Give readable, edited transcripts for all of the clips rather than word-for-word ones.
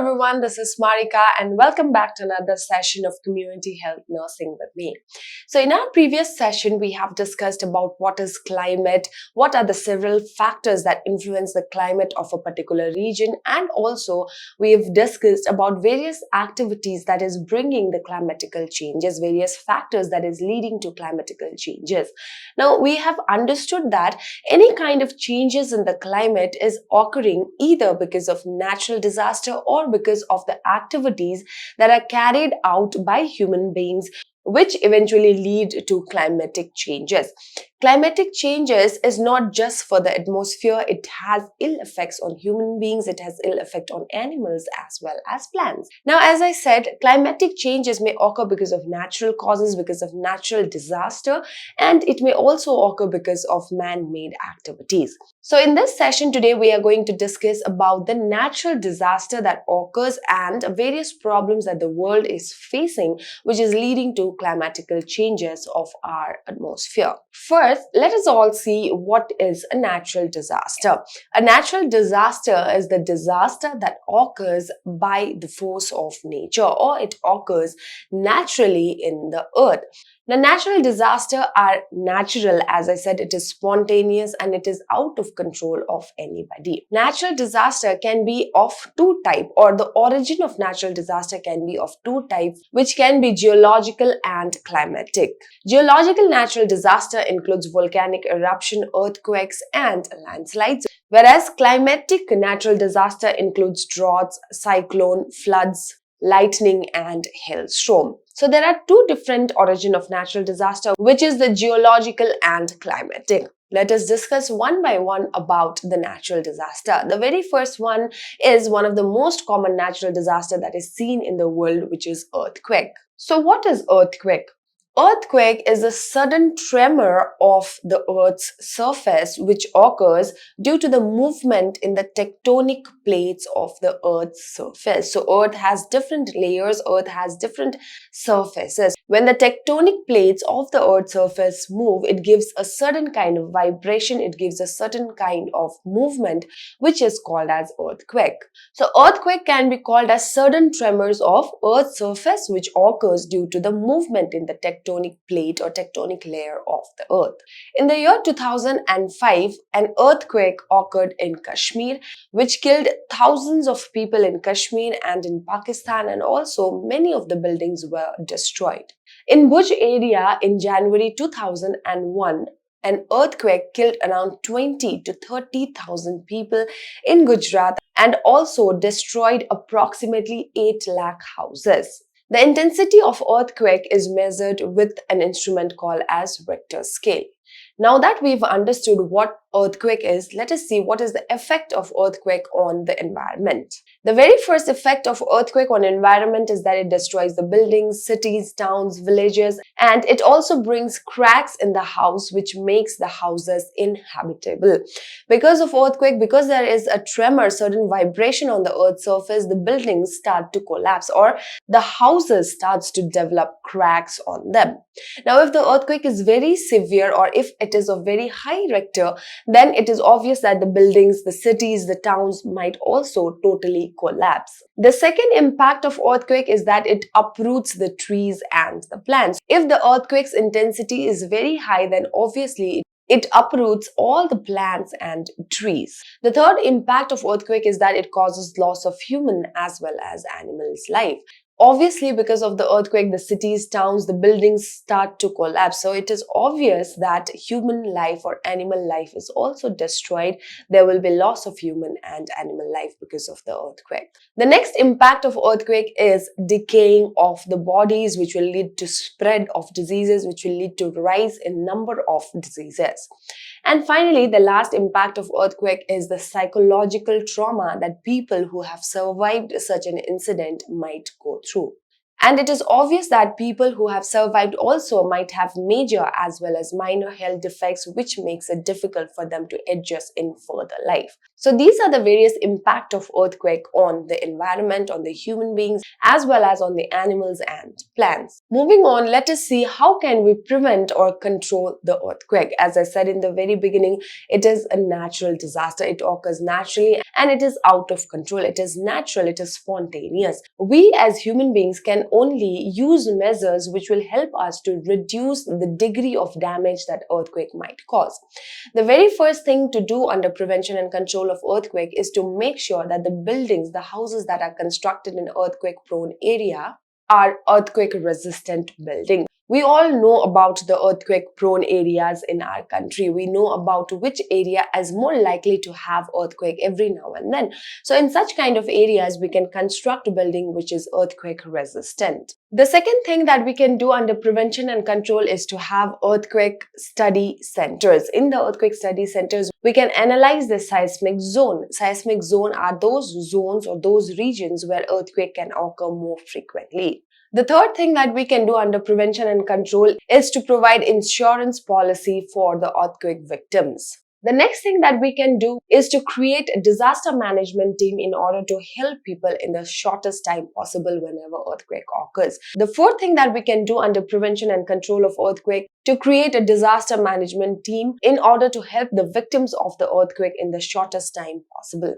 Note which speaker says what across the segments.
Speaker 1: everyone, this is Marika and welcome back to another session of Community Health Nursing with me. So in our previous session, we have discussed about what is climate, what are the several factors that influence the climate of a particular region, and also we have discussed about various activities that is bringing the climatical changes, various factors that is leading to climatical changes. Now we have understood that any kind of changes in the climate is occurring either because of natural disaster or because of the activities that are carried out by human beings, which eventually lead to climatic changes. Climatic changes is not just for the atmosphere, it has ill effects on human beings, it has ill effect on animals as well as plants. Now, as I said, climatic changes may occur because of natural causes, because of natural disaster, and it may also occur because of man-made activities. So in this session today, we are going to discuss about the natural disaster that occurs and various problems that the world is facing, which is leading to climatical changes of our atmosphere. First, let us all see what is a natural disaster. A natural disaster is the disaster that occurs by the force of nature, or it occurs naturally in the earth. The natural disasters are natural, as I said, it is spontaneous and it is out of control of anybody. Natural disaster can be of two types, or the origin of natural disaster can be of two types, which can be geological and climatic. Geological natural disaster includes volcanic eruption, earthquakes, and landslides, whereas climatic natural disaster includes droughts, cyclone, floods, lightning, and hailstorm. So there are two different origin of natural disaster, which is the geological and climatic. Let us discuss one by one about the natural disaster. The very first one is one of the most common natural disaster that is seen in the world, which is earthquake. So what is earthquake? Earthquake is a sudden tremor of the Earth's surface which occurs due to the movement in the tectonic plates of the Earth's surface. So Earth has different layers, Earth has different surfaces. When the tectonic plates of the Earth's surface move, it gives a certain kind of vibration, it gives a certain kind of movement, which is called as earthquake. So earthquake can be called as sudden tremors of Earth's surface which occurs due to the movement in the tectonic plate or tectonic layer of the Earth. In the year 2005, an earthquake occurred in Kashmir, which killed thousands of people in Kashmir and in Pakistan, and also many of the buildings were destroyed. In Bhuj area in January 2001, an earthquake killed around 20 to 30,000 people in Gujarat and also destroyed approximately 8 lakh houses. The intensity of earthquake is measured with an instrument called as Richter scale. Now that we've understood what earthquake is, let us see what is the effect of earthquake on the environment. The very first effect of earthquake on environment is that it destroys the buildings, cities, towns, villages, and it also brings cracks in the house which makes the houses inhabitable. Because of earthquake, because there is a tremor, certain vibration on the earth's surface, the buildings start to collapse or the houses starts to develop cracks on them. Now if the earthquake is very severe or if it is of very high Richter, then it is obvious that the buildings, the cities, the towns might also totally collapse. The second impact of earthquake is that it uproots the trees and the plants. If the earthquake's intensity is very high, then obviously it uproots all the plants and trees. The third impact of earthquake is that it causes loss of human as well as animals' life. Obviously, because of the earthquake, the cities, towns, the buildings start to collapse. So it is obvious that human life or animal life is also destroyed. There will be loss of human and animal life because of the earthquake. The next impact of earthquake is decaying of the bodies, which will lead to spread of diseases, which will lead to rise in number of diseases. And finally, the last impact of earthquake is the psychological trauma that people who have survived such an incident might go through. And it is obvious that people who have survived also might have major as well as minor health defects, which makes it difficult for them to adjust in further life. So these are the various impact of earthquake on the environment, on the human beings, as well as on the animals and plants. Moving on, let us see how can we prevent or control the earthquake. As I said in the very beginning, it is a natural disaster. It occurs naturally and it is out of control. It is natural, it is spontaneous. We as human beings can only use measures which will help us to reduce the degree of damage that earthquake might cause. The very first thing to do under prevention and control of earthquake is to make sure that the buildings, the houses that are constructed in earthquake prone area are earthquake resistant buildings. We all know about the earthquake prone areas in our country. We know about which area is more likely to have earthquake every now and then. So in such kind of areas, we can construct a building which is earthquake resistant. The second thing that we can do under prevention and control is to have earthquake study centers. In the earthquake study centers, we can analyze the seismic zone. Seismic zone are those zones or those regions where earthquake can occur more frequently. The third thing that we can do under prevention and control is to provide insurance policy for the earthquake victims. The next thing that we can do is to create a disaster management team in order to help people in the shortest time possible whenever earthquake occurs. The fourth thing that we can do under prevention and control of earthquake to create a disaster management team in order to help the victims of the earthquake in the shortest time possible.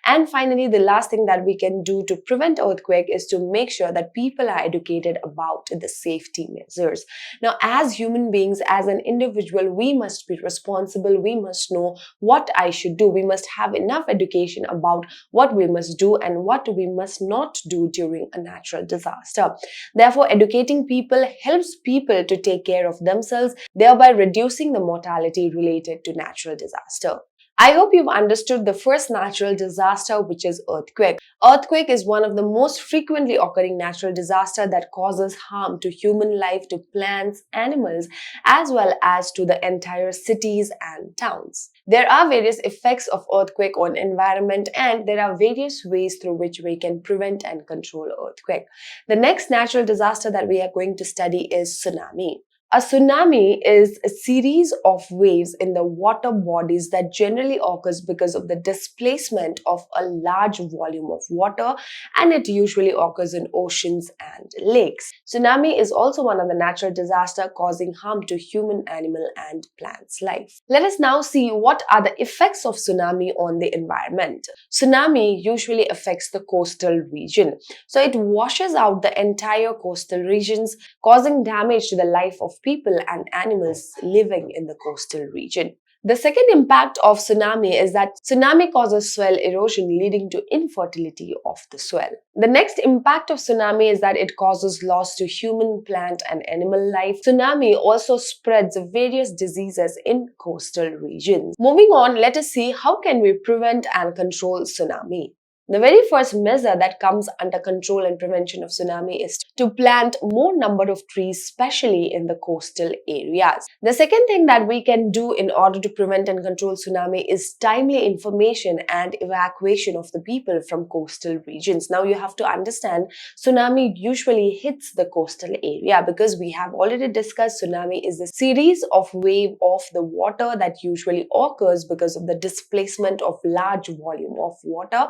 Speaker 1: And finally, the last thing that we can do to prevent earthquake is to make sure that people are educated about the safety measures. Now, as human beings, as an individual, we must be responsible. We must know what I should do. We must have enough education about what we must do and what we must not do during a natural disaster. Therefore, educating people helps people to take care of themselves, thereby reducing the mortality related to natural disaster. I hope you've understood the first natural disaster, which is earthquake. Earthquake is one of the most frequently occurring natural disaster that causes harm to human life, to plants, animals, as well as to the entire cities and towns. There are various effects of earthquake on environment and there are various ways through which we can prevent and control earthquake. The next natural disaster that we are going to study is tsunami. A tsunami is a series of waves in the water bodies that generally occurs because of the displacement of a large volume of water, and it usually occurs in oceans and lakes. Tsunami is also one of the natural disasters causing harm to human, animal and plants life. Let us now see what are the effects of tsunami on the environment. Tsunami usually affects the coastal region. So it washes out the entire coastal regions, causing damage to the life of people and animals living in the coastal region. The second impact of tsunami is that tsunami causes soil erosion, leading to infertility of the soil. The next impact of tsunami is that it causes loss to human, plant and animal life. Tsunami also spreads various diseases in coastal regions. Moving on, let us see how can we prevent and control tsunami. The very first measure that comes under control and prevention of tsunami is to plant more number of trees, especially in the coastal areas. The second thing that we can do in order to prevent and control tsunami is timely information and evacuation of the people from coastal regions. Now you have to understand, tsunami usually hits the coastal area because we have already discussed tsunami is a series of wave of the water that usually occurs because of the displacement of large volume of water.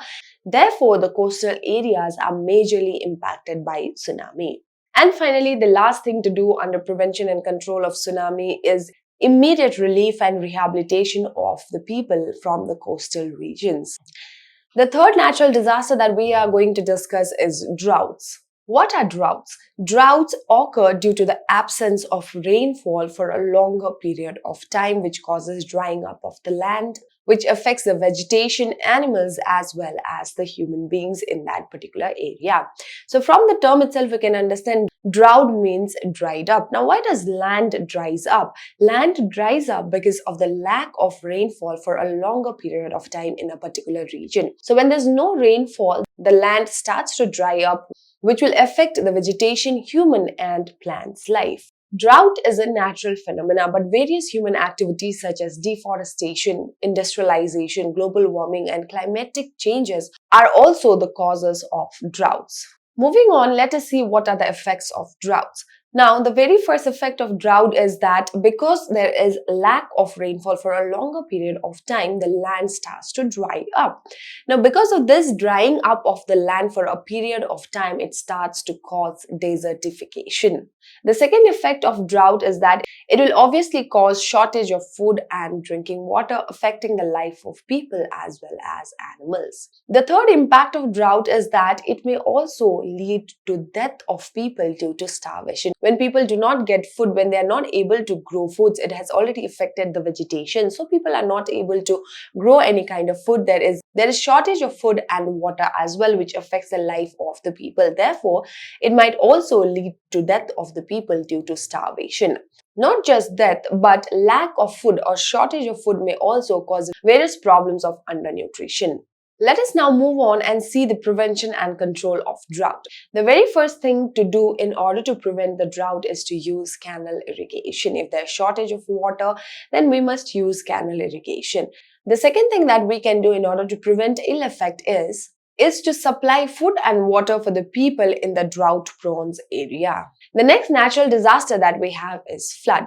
Speaker 1: Therefore, the coastal areas are majorly impacted by tsunami. And finally, the last thing to do under prevention and control of tsunami is immediate relief and rehabilitation of the people from the coastal regions. The third natural disaster that we are going to discuss is droughts. What are droughts? Droughts occur due to the absence of rainfall for a longer period of time, which causes drying up of the land, which affects the vegetation, animals, as well as the human beings in that particular area. So from the term itself, we can understand drought means dried up. Now, why does land dries up? Land dries up because of the lack of rainfall for a longer period of time in a particular region. So when there's no rainfall, the land starts to dry up, which will affect the vegetation, human and plants' life. Drought is a natural phenomenon, but various human activities such as deforestation, industrialization, global warming, and climatic changes are also the causes of droughts. Moving on, let us see what are the effects of droughts. Now, the very first effect of drought is that because there is lack of rainfall for a longer period of time, the land starts to dry up. Now, because of this drying up of the land for a period of time, it starts to cause desertification. The second effect of drought is that it will obviously cause shortage of food and drinking water, affecting the life of people as well as animals. The third impact of drought is that it may also lead to death of people due to starvation. When people do not get food, when they are not able to grow foods, it has already affected the vegetation. So people are not able to grow any kind of food. There is shortage of food and water as well, which affects the life of the people. Therefore, it might also lead to death of the people due to starvation. Not just death, but lack of food or shortage of food may also cause various problems of undernutrition. Let us now move on and see the prevention and control of drought. The very first thing to do in order to prevent the drought is to use canal irrigation. If there's shortage of water, then we must use canal irrigation. The second thing that we can do in order to prevent ill effect is to supply food and water for the people in the drought-prone area. The next natural disaster that we have is flood.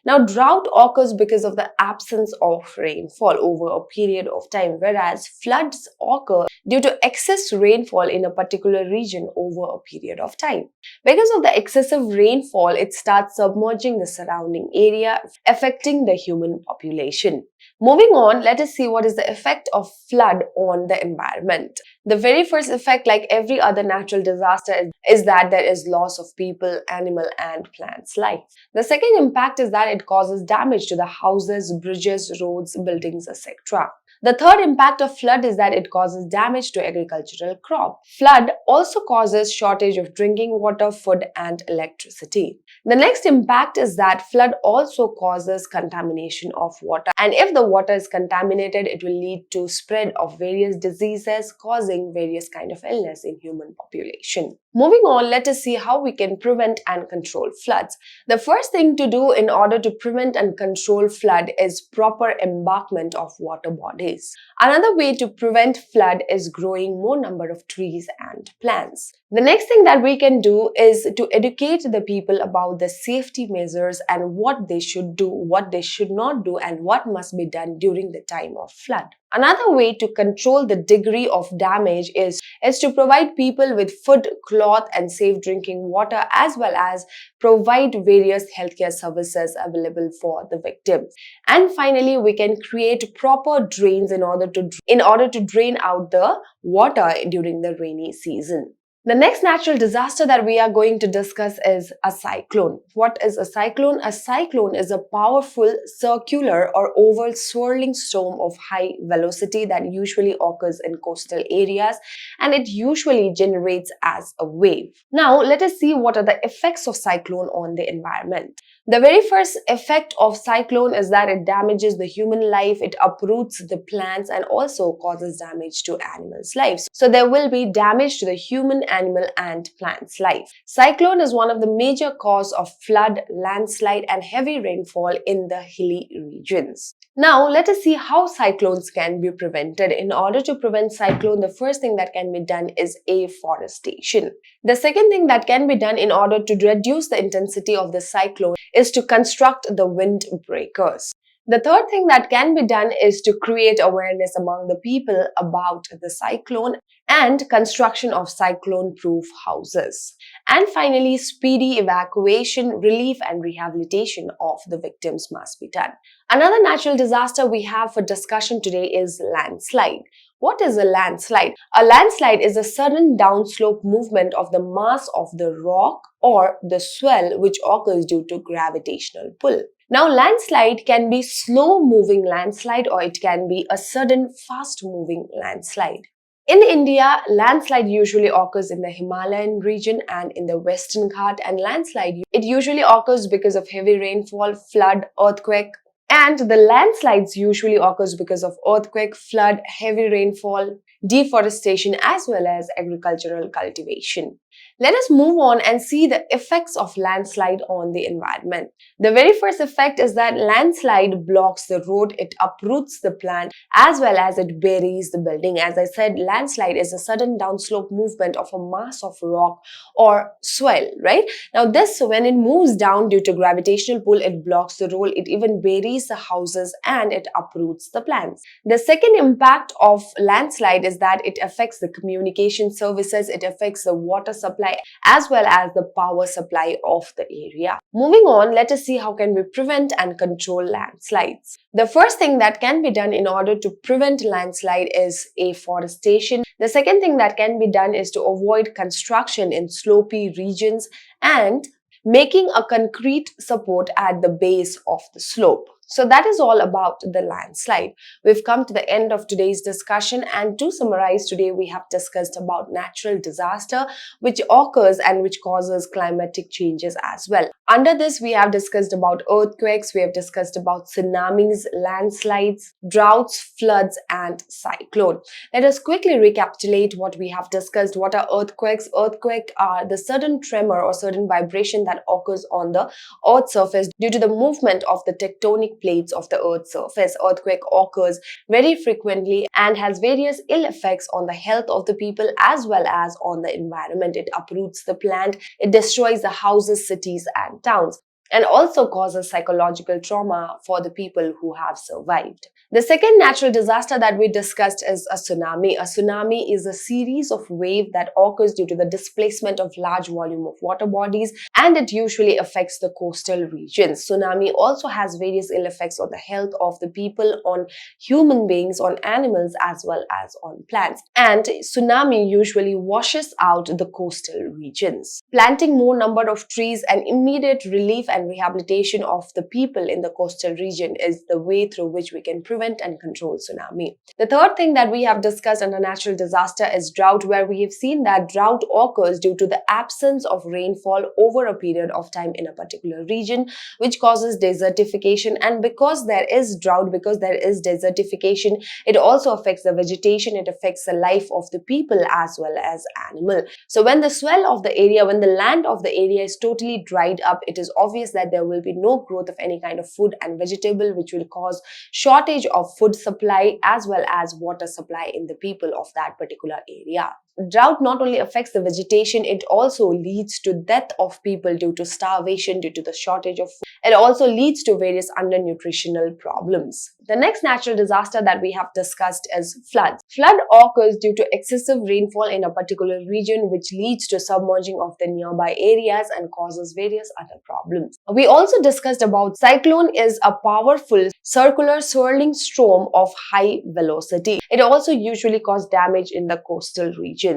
Speaker 1: Now, drought occurs because of the absence of rainfall over a period of time, whereas floods occur due to excess rainfall in a particular region over a period of time. Because of the excessive rainfall, it starts submerging the surrounding area, affecting the human population. Moving on, let us see what is the effect of flood on the environment. The very first effect, like every other natural disaster, is that there is loss of people, animal, and plants' life. The second impact is that it causes damage to the houses, bridges, roads, buildings, etc. The third impact of flood is that it causes damage to agricultural crop. Flood also causes shortage of drinking water, food, and electricity. The next impact is that flood also causes contamination of water, and if the water is contaminated, it will lead to spread of various diseases, causing various kind of illness in human population. Moving on, let us see how we can prevent and control floods. The first thing to do in order to prevent and control flood is proper embankment of water bodies. Another way to prevent flood is growing more number of trees and plants. The next thing that we can do is to educate the people about the safety measures and what they should do, what they should not do, and what must be done during the time of flood. Another way to control the degree of damage is to provide people with food, cloth, and safe drinking water, as well as provide various healthcare services available for the victims. And finally, we can create proper drains in order to drain out the water during the rainy season. The next natural disaster that we are going to discuss is a cyclone. What is a cyclone? A cyclone is a powerful circular or oval swirling storm of high velocity that usually occurs in coastal areas, and it usually generates as a wave. Now, let us see what are the effects of cyclone on the environment. The very first effect of cyclone is that it damages the human life, it uproots the plants, and also causes damage to animals' lives. So there will be damage to the human, animal, and plants' life. Cyclone is one of the major cause of flood, landslide, and heavy rainfall in the hilly regions. Now, let us see how cyclones can be prevented. In order to prevent cyclone, the first thing that can be done is afforestation. The second thing that can be done in order to reduce the intensity of the cyclone is to construct the windbreakers. The third thing that can be done is to create awareness among the people about the cyclone and construction of cyclone-proof houses. And finally, speedy evacuation, relief, and rehabilitation of the victims must be done. Another natural disaster we have for discussion today is landslide. What is a landslide? A landslide is a sudden downslope movement of the mass of the rock or the swell which occurs due to gravitational pull. Now, landslide can be slow-moving landslide or it can be a sudden fast-moving landslide. In India, landslide usually occurs in the Himalayan region and in the Western Ghat, and landslide it usually occurs because of heavy rainfall, flood, earthquake, and the landslides usually occurs because of earthquake, flood, heavy rainfall, deforestation, as well as agricultural cultivation. Let us move on and see the effects of landslide on the environment. The very first effect is that landslide blocks the road, it uproots the plant as well as it buries the building. As I said, landslide is a sudden downslope movement of a mass of rock or swell, right? Now this, when it moves down due to gravitational pull, it blocks the road, it even buries the houses and it uproots the plants. The second impact of landslide is that it affects the communication services, it affects the water supply as well as the power supply of the area. Moving on, let us see how can we prevent and control landslides. The first thing that can be done in order to prevent landslide is afforestation. The second thing that can be done is to avoid construction in slopy regions and making a concrete support at the base of the slope. So that is all about the landslide. We've come to the end of today's discussion, and to summarize, today we have discussed about natural disaster which occurs and which causes climatic changes as well. Under this, we have discussed about earthquakes, we have discussed about tsunamis, landslides, droughts, floods and cyclone. Let us quickly recapitulate what we have discussed. What are earthquakes? Earthquakes are the sudden tremor or sudden vibration that occurs on the earth's surface due to the movement of the tectonic plates of the earth's surface. Earthquake occurs very frequently and has various ill effects on the health of the people as well as on the environment. It uproots the plant, it destroys the houses, cities and towns, and also causes psychological trauma for the people who have survived. The second natural disaster that we discussed is a tsunami. A tsunami is a series of waves that occurs due to the displacement of large volume of water bodies, and it usually affects the coastal regions. Tsunami also has various ill effects on the health of the people, on human beings, on animals as well as on plants. And tsunami usually washes out the coastal regions. Planting more number of trees and immediate relief and rehabilitation of the people in the coastal region is the way through which we can prevent and control tsunami. The third thing that we have discussed under natural disaster is drought, where we have seen that drought occurs due to the absence of rainfall over a period of time in a particular region, which causes desertification. And because there is drought, because there is desertification, it also affects the vegetation, it affects the life of the people as well as animal. So when the swell of the area, when the land of the area is totally dried up, it is obvious that there will be no growth of any kind of food and vegetable, which will cause shortage of food supply as well as water supply in the people of that particular area. Drought not only affects the vegetation, it also leads to death of people due to starvation, due to the shortage of food. It also leads to various undernutritional problems. The next natural disaster that we have discussed is floods. Flood occurs due to excessive rainfall in a particular region, which leads to submerging of the nearby areas and causes various other problems. We also discussed about cyclone is a powerful circular swirling storm of high velocity. It also usually causes damage in the coastal regions.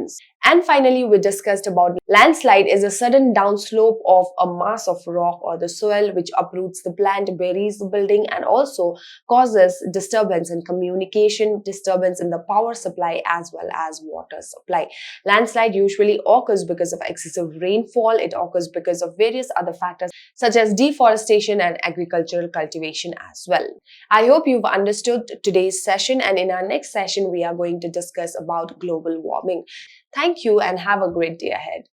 Speaker 1: And finally, we discussed about landslide is a sudden downslope of a mass of rock or the soil which uproots the plant, buries the building, and also causes disturbance in communication, disturbance in the power supply as well as water supply. Landslide usually occurs because of excessive rainfall. It occurs because of various other factors such as deforestation and agricultural cultivation as well. I hope you've understood today's session, and in our next session we are going to discuss about global warming. Thank you and have a great day ahead.